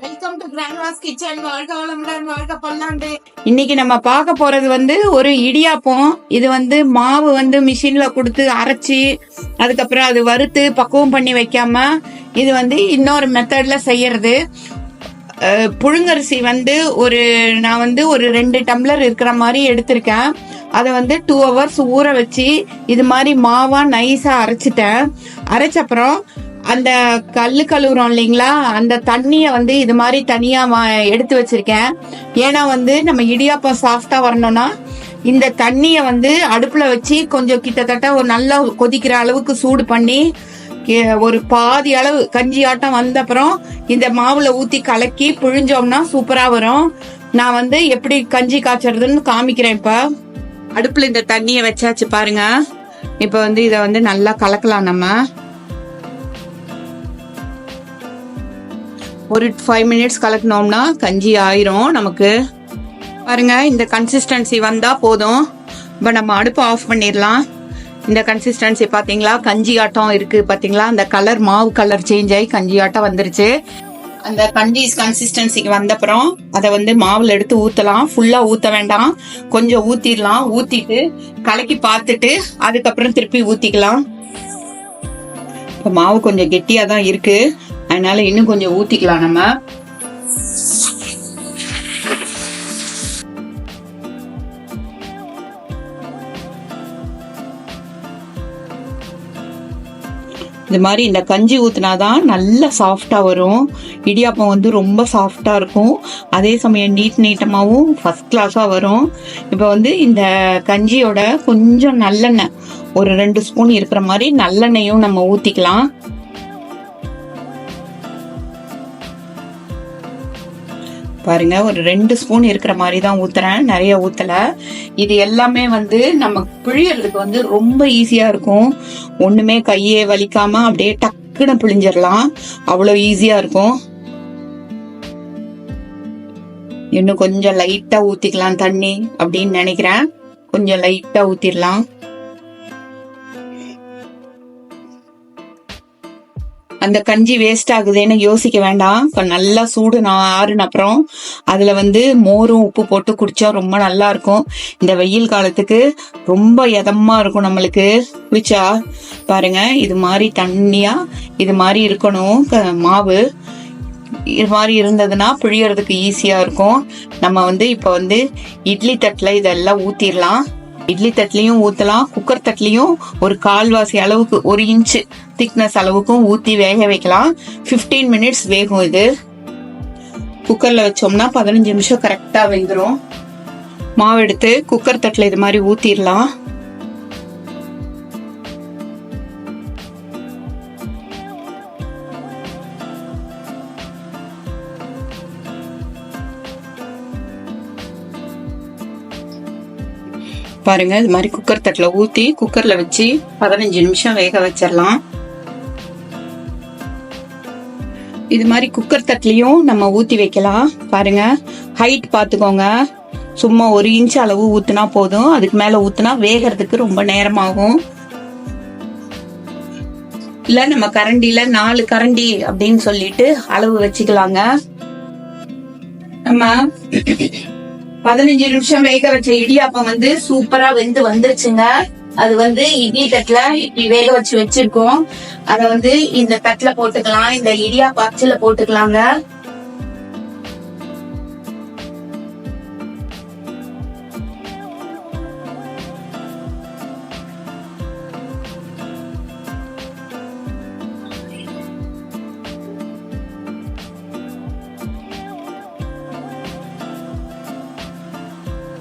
Welcome to கிராண்ட்வாஸ் kitchen. வாழ்க வளமுடன், வாழ்க பல்லாண்டு. இன்னைக்கு நம்ம பார்க்க போறது ஒரு இடியாப்பம். இது மாவு மிஷின்ல கொடுத்து அரைச்சி அதுக்கப்புறம் அது வறுத்து பக்குவம் பண்ணி வைக்காம இது இன்னொரு மெத்தட்ல செய்யறது. புழுங்கரிசி நான் ஒரு 2 டம்ளர் இருக்கிற மாதிரி எடுத்திருக்கேன். அதை 2 ஹவர்ஸ் ஊற வச்சு இது மாதிரி மாவா நைஸா அரைச்சிட்டேன். அரைச்சப்புறம் அந்த கல்லு கழுவுறோம் இல்லைங்களா, அந்த தண்ணிய இது மாதிரி தனியா எடுத்து வச்சிருக்கேன். ஏன்னா நம்ம இடியாப்பம் சாஃப்டா வரணும்னா இந்த தண்ணிய அடுப்புல வச்சு கொஞ்சம் கிட்டத்தட்ட ஒரு நல்லா கொதிக்கிற அளவுக்கு சூடு பண்ணி ஒரு பாதி அளவு கஞ்சி ஆட்டம் வந்த அப்புறம் இந்த மாவுல ஊத்தி கலக்கி புழிஞ்சோம்னா சூப்பரா வரும். நான் எப்படி கஞ்சி காய்ச்சறதுன்னு காமிக்கிறேன். இப்ப அடுப்புல இந்த தண்ணிய வச்சாச்சு பாருங்க. இப்ப இத நல்லா கலக்கலாம். நம்ம ஒரு 5 மினிட்ஸ் கலக்கணும்னா கஞ்சி ஆயிரும் நமக்கு. பாருங்க, இந்த கன்சிஸ்டன்சி வந்தா போதும். இப்ப நம்ம அடுப்பு ஆஃப் பண்ணிடலாம். இந்த கன்சிஸ்டன்சி பாத்தீங்களா, கஞ்சி ஆட்டம் இருக்கு பாத்தீங்களா, அந்த கலர் மாவு கலர் சேஞ்ச் ஆகி கஞ்சி ஆட்டம் வந்துருச்சு. அந்த கஞ்சி கன்சிஸ்டன்சிக்கு வந்தப்புறம் அதை மாவுல எடுத்து ஊத்தலாம். ஃபுல்லா ஊத்த வேண்டாம், கொஞ்சம் ஊத்திடலாம். ஊத்திட்டு கலக்கி பார்த்துட்டு அதுக்கப்புறம் திருப்பி ஊத்திக்கலாம். இப்ப மாவு கொஞ்சம் கெட்டியா தான் இருக்கு, அதனால இன்னும் கொஞ்சம் ஊத்திக்கலாம். நம்ம இது மாதிரி இந்த கஞ்சி ஊத்தினாதான் நல்லா சாஃப்டா வரும். இடியாப்பம் ரொம்ப சாஃப்டா இருக்கும், அதே சமயம் நீட்டமாவும் ஃபர்ஸ்ட் கிளாஸா வரும். இப்ப இந்த கஞ்சியோட கொஞ்சம் நல்லெண்ணெய், ஒரு 2 ஸ்பூன் இருக்கிற மாதிரி நல்லெண்ணெயும் நம்ம ஊத்திக்கலாம். பாருங்க, ஒரு 2 ஸ்பூன் இருக்கிற மாதிரி தான் ஊத்துறேன், நிறைய ஊத்தல. இது எல்லாமே நம்ம பிழியறதுக்கு ரொம்ப ஈஸியா இருக்கும். ஒண்ணுமே கையே வலிக்காம அப்படியே டக்குன்னு பிழிஞ்சிடலாம், அவ்வளவு ஈஸியா இருக்கும். இன்னும் கொஞ்சம் லைட்டா ஊத்திக்கலாம் தண்ணி அப்படின்னு நினைக்கிறேன். கொஞ்சம் லைட்டா ஊத்திடலாம். அந்த கஞ்சி வேஸ்ட் ஆகுதுன்னு யோசிக்க வேண்டாம். இப்ப நல்லா சூடு ஆறுன அப்புறம் அதுல மோரும் உப்பு போட்டு குடிச்சா ரொம்ப நல்லா இருக்கும். இந்த வெயில் காலத்துக்கு ரொம்ப இதமா இருக்கும் நம்மளுக்கு குடிச்சா. பாருங்க, இது மாதிரி தண்ணியா இது மாதிரி இருக்கணும் மாவு. இது மாதிரி இருந்ததுன்னா பிழியறதுக்கு ஈஸியா இருக்கும். நம்ம இப்ப இட்லி தட்டுல இதெல்லாம் ஊத்திடலாம். இட்லி தட்டுலயும் ஊத்தலாம், குக்கர் தட்டுலயும் ஒரு 1/4 அளவுக்கு 1 இன்ச்சு திக்னஸ் அளவுக்கும் ஊத்தி வேக வைக்கலாம். 15 மினிட்ஸ் வேகும். இது குக்கர்ல வச்சோம்னா 15 நிமிஷம் கரெக்டா வெந்துரும். மாவு எடுத்து குக்கர் தட்டுல இது மாதிரி ஊத்திடலாம். பாருங்க, இது மாதிரி குக்கர் தட்டுல ஊத்தி குக்கர்ல வச்சு 15 நிமிஷம் வேக வச்சிடலாம். இது மாதிரி குக்கர் தட்டுலயும் நம்ம ஊத்தி வைக்கலாம். பாருங்க, ஹைட் பாத்துக்கோங்க. சும்மா 1 இன்ச் அளவு ஊத்துனா போதும், அதுக்கு மேல ஊத்துனா வேகிறதுக்கு ரொம்ப நேரம் ஆகும். இல்ல நம்ம கரண்டில 4 கரண்டி அப்படின்னு சொல்லிட்டு அளவு வச்சுக்கலாங்க. நம்ம 15 நிமிஷம் வேக வச்ச இடியாப்பம் சூப்பரா வெந்து வந்துருச்சுங்க. அது இட்லி தட்டுல இப்படி வேக வச்சு வச்சிருக்கோம். அத இந்த தட்டுல போட்டுக்கலாம், இந்த இடியாப்ப அச்சுல போட்டுக்கலாங்க.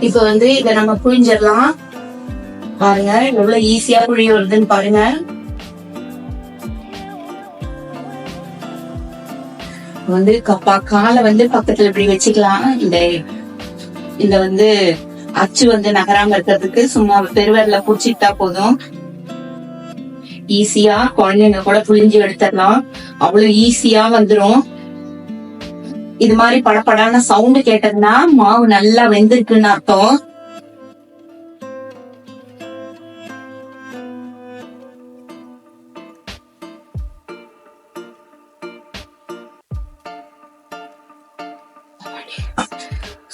இப்ப இத நம்ம புழிஞ்சிடலாம். பாருங்க, எவ்வளவு ஈஸியா புழிய வருதுன்னு பாருங்க. காலை பக்கத்துல இப்படி வச்சுக்கலாம். இந்த அச்சு நகராம இருக்கிறதுக்கு சும்மா பெருவெல்ல புடிச்சிட்டா போதும். ஈஸியா குழந்தைங்க கூட புழிஞ்சு எடுத்துடலாம், அவ்வளவு ஈஸியா வந்துரும். இது மாதிரி படப்படான சவுண்ட் கேட்டதுன்னா மாவு நல்லா வெந்திருக்குன்னு அர்த்தம்.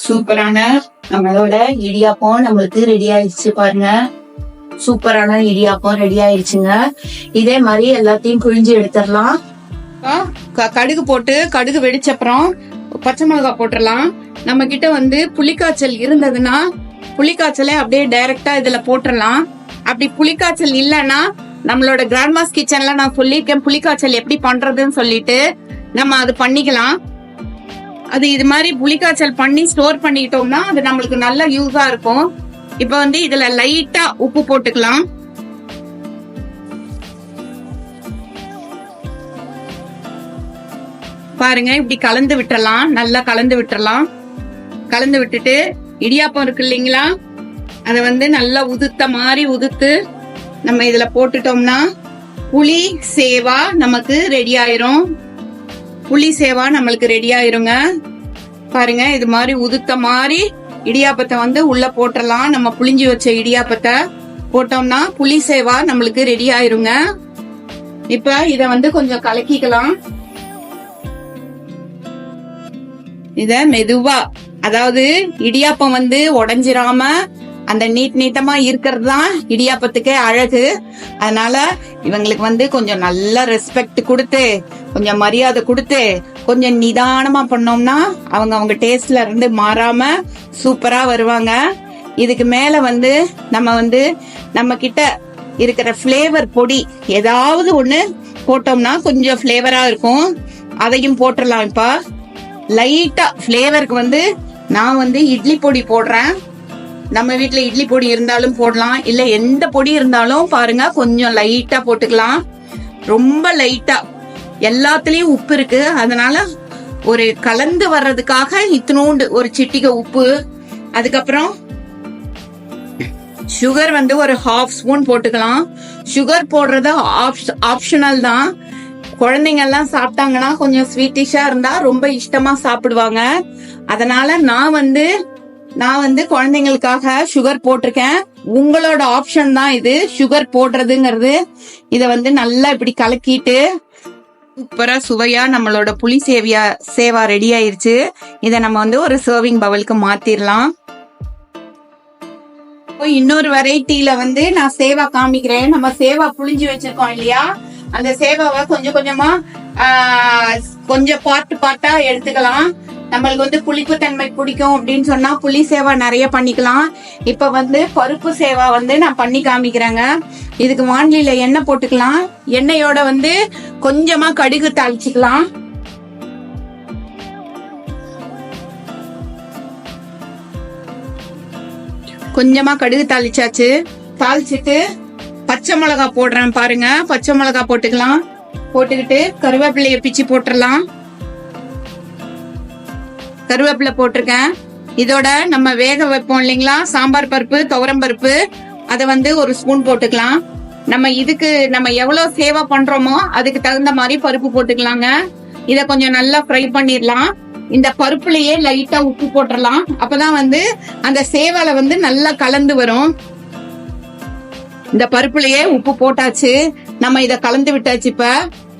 சூப்பரான நம்மளோட இடியாப்பம் நம்மளுக்கு ரெடி ஆயிடுச்சு பாருங்க. சூப்பரான இடியாப்பம் ரெடி ஆயிடுச்சுங்க. இதே மாதிரி எல்லாத்தையும் புழிஞ்சு எடுத்துடலாம். கடுகு போட்டு கடுகு வெடிச்சப்புறம் பச்சை மிளகாய் போட்டுடலாம். நம்ம கிட்ட வந்து புளிக்காய்ச்சல் இருந்ததுன்னா புளிக்காய்ச்சலை அப்படியே டைரக்டா இதுல போட்டுடலாம். அப்படி புளிக்காய்ச்சல் இல்லைன்னா நம்மளோட கிராண்ட்மாஸ் கிச்சன்ல நான் சொல்லியிருக்கேன் புளிக்காய்ச்சல் எப்படி பண்றதுன்னு சொல்லிட்டு நம்ம அது பண்ணிக்கலாம். அது இது மாதிரி புளிக்காய்ச்சல் பண்ணி ஸ்டோர் பண்ணிட்டோம்னா அது நம்மளுக்கு நல்ல யூஸா இருக்கும். இப்ப வந்து இதுல லைட்டா உப்பு போட்டுக்கலாம். பாருங்க இப்படி கலந்து விட்டுறலாம். நல்லா கலந்து விட்டுறலாம். கலந்து விட்டுட்டு இடியாப்பம் இருக்கு இல்லைங்களா, அதை வந்து நல்லா உதுத்த மாதிரி உதுத்து நம்ம இதுல போட்டுட்டோம்னா புளி சேவா நமக்கு ரெடி ஆயிரும். புளி சேவா நம்மளுக்கு ரெடி ஆயிருங்க. பாருங்க இது மாதிரி உதுத்த மாதிரி இடியாப்பத்தை வந்து உள்ள போட்டுடலாம். நம்ம புளிஞ்சு வச்ச இடியாப்பத்தை போட்டோம்னா புளி சேவா நம்மளுக்கு ரெடி ஆயிருங்க. இப்ப இத வந்து கொஞ்சம் கலக்கிக்கலாம். இத மெதுவா, அதாவது இடியாப்பம் வந்து உடைஞ்சிராம அந்த நீட்டமா இருக்கிறது தான் இடியாப்பத்துக்கே அழகு. அதனால இவங்களுக்கு வந்து கொஞ்சம் நல்ல ரெஸ்பெக்ட் கொடுத்து கொஞ்சம் மரியாதை கொடுத்து கொஞ்சம் நிதானமா பண்ணோம்னா அவங்க டேஸ்ட்ல இருந்து மாறாம சூப்பரா வருவாங்க. இதுக்கு மேல வந்து நம்ம கிட்ட இருக்கிற பிளேவர் பொடி ஏதாவது ஒண்ணு போட்டோம்னா கொஞ்சம் பிளேவரா இருக்கும். அதையும் போட்டுடலாம். இப்ப லைட்டா பிளேவருக்கு வந்து நான் வந்து இட்லி பொடி போடுறேன். நம்ம வீட்டுல இட்லி பொடி இருந்தாலும் போடலாம், இல்ல எந்த பொடி இருந்தாலும் பாருங்க கொஞ்சம் லைட்டா போட்டுக்கலாம். ரொம்ப லைட்டா. எல்லாத்துலயும் உப்பு இருக்கு, அதனால ஒரு கலந்து வர்றதுக்காக இத்தினூண்டு ஒரு சிட்டிகை உப்பு. அதுக்கப்புறம் சுகர் வந்து ஒரு 1/2 ஸ்பூன் போட்டுக்கலாம். சுகர் போடுறது ஆப்ஷனல் தான். குழந்தைங்க எல்லாம் சாப்பிட்டாங்கன்னா கொஞ்சம் ஸ்வீட்டிஷா இருந்தா ரொம்ப இஷ்டமா சாப்பிடுவாங்க. அதனால நான் வந்து குழந்தைங்களுக்காக சுகர் போட்டிருக்கேன். உங்களோட ஆப்ஷன் தான் இது சுகர் போடுறதுங்கிறது. இத வந்து நல்லா இப்படி கலக்கிட்டு சூப்பரா சுவையா நம்மளோட புளி சேவா ரெடி ஆயிருச்சு. இத நம்ம வந்து ஒரு சர்விங் பவுலுக்கு மாத்திரலாம். இன்னொரு வெரைட்டில வந்து நான் சேவா காமிக்கிறேன். நம்ம சேவா புளிஞ்சு வச்சிருக்கோம் இல்லையா, அந்த சேவாவை கொஞ்சம் கொஞ்சமா கொஞ்சம் பார்ட்டா எடுத்துக்கலாம். நம்மளுக்கு வந்து புளிப்பு தன்மை பிடிக்கும் அப்படின்னு சொன்னா புளி சேவா நிறைய பண்ணிக்கலாம். இப்ப வந்து பருப்பு சேவா வந்து நான் பண்ணி காமிக்கிறேங்க. இதுக்கு வாண்டில எண்ணெய் போட்டுக்கலாம். எண்ணெயோட வந்து கொஞ்சமா கடுகு தாளிச்சுக்கலாம். கொஞ்சமா கடுகு தாளிச்சாச்சு. தாளிச்சுட்டு பச்சை மிளகா போடுறேன் பாருங்க. பச்சை மிளகா போட்டுக்கலாம். போட்டுக்கிட்டு கருவேப்பிலைய பிச்சு போட்டுடலாம். கருவேப்பிலை போட்டிருக்கேன். இதோட நம்ம வேக வைப்போம் இல்லைங்களா சாம்பார் பருப்பு, துவரம் பருப்பு, அதை வந்து 1 ஸ்பூன் போட்டுக்கலாம். நம்ம எவ்வளவு சேவா பண்றோமோ அதுக்கு தகுந்த மாதிரி பருப்பு போட்டுக்கலாங்க. இத கொஞ்சம் நல்லா ஃப்ரை பண்ணிடலாம். இந்த பருப்புலயே லைட்டா உப்பு போட்டுடலாம். அப்பதான் வந்து அந்த சேவால வந்து நல்லா கலந்து வரும். இந்த பருப்புலயே உப்பு போட்டாச்சு. நம்ம இத கலந்து விட்டாச்சு.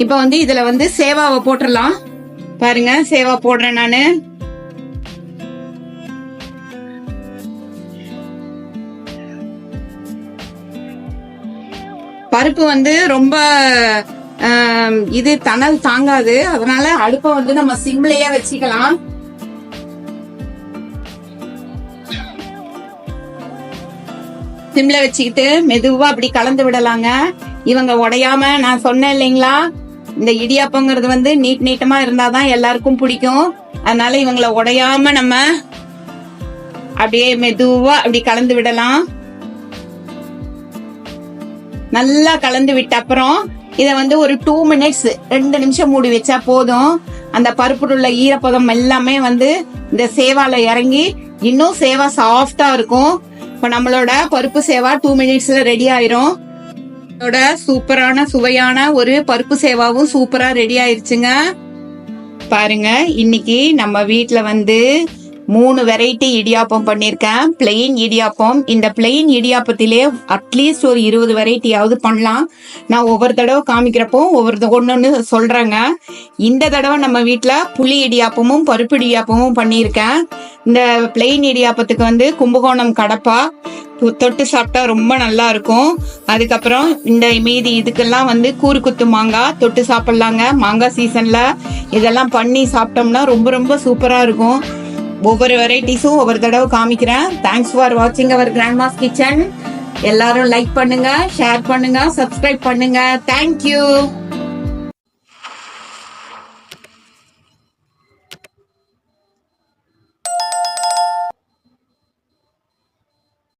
இப்ப வந்து இதுல வந்து சேவாவை போட்டுடலாம். பாருங்க சேவா போடுறேன் நானு. பருப்பு வந்து ரொம்ப இது தணல் தாங்காது, அதனால அடுப்பை வந்து நம்ம சிம்லயே வச்சுக்கலாம். சிம்ல வச்சுக்கிட்டு மெதுவா அப்படி கலந்து விடலாங்க. இவங்க உடையாம, நான் சொன்னேன் இல்லைங்களா இந்த இடியாப்பங்கிறது வந்து நீட்டமா இருந்தாதான் எல்லாருக்கும் பிடிக்கும். அதனால இவங்களை உடையாம நம்ம அப்படியே மெதுவா அப்படி கலந்து விடலாம். நல்லா கலந்து விட்ட அப்புறம் இத வந்து ஒரு 2 மினிட்ஸ் 2 நிமிஷம் மூடி வச்சா போதும். அந்த பருப்புல உள்ள ஈரப்பதம் எல்லாமே வந்து இந்த சேவால இறங்கி இன்னும் சேவா சாஃப்டா இருக்கும். இப்ப நம்மளோட பருப்பு சேவா 2 மினிட்ஸ்ல ரெடி ஆயிரும். சூப்பரான சுவையான ஒரு பருப்பு சேவாவும் சூப்பரா ரெடி ஆயிருச்சுங்க. பாருங்க இன்னைக்கு நம்ம வீட்டுல வந்து 3 வெரைட்டி இடியாப்பம் பண்ணியிருக்கேன். பிளெயின் இடியாப்பம். இந்த பிளெயின் இடியாப்பத்திலே அட்லீஸ்ட் ஒரு 20 வெரைட்டியாவது பண்ணலாம். நான் ஒவ்வொரு தடவை காமிக்கிறப்போ ஒன்னொன்னு சொல்றேங்க. இந்த தடவை நம்ம வீட்டுல புளி இடியாப்பமும் பருப்பு இடியாப்பமும் பண்ணியிருக்கேன். இந்த பிளெயின் இடியாப்பத்துக்கு வந்து கும்பகோணம் கடப்பா தொட்டு சாப்பிட்டா ரொம்ப நல்லா இருக்கும். அதுக்கப்புறம் இந்த மீதி இதுக்கெல்லாம் வந்து கூறு குத்து மாங்காய் தொட்டு சாப்பிடலாங்க. மாங்காய் சீசன்ல இதெல்லாம் பண்ணி சாப்பிட்டோம்னா ரொம்ப ரொம்ப சூப்பரா இருக்கும். ஒவ்வொரு வெரைட்டிஸும் ஒவ்வொரு தடவை காமிக்கிறேன். தேங்க்ஸ் ஃபார் வாட்சிங் அவர் கிராண்ட்மாஸ் கிச்சன். எல்லாரும் லைக் பண்ணுங்க, ஷேர் பண்ணுங்க, சப்ஸ்கிரைப் பண்ணுங்க. தேங்க்யூ.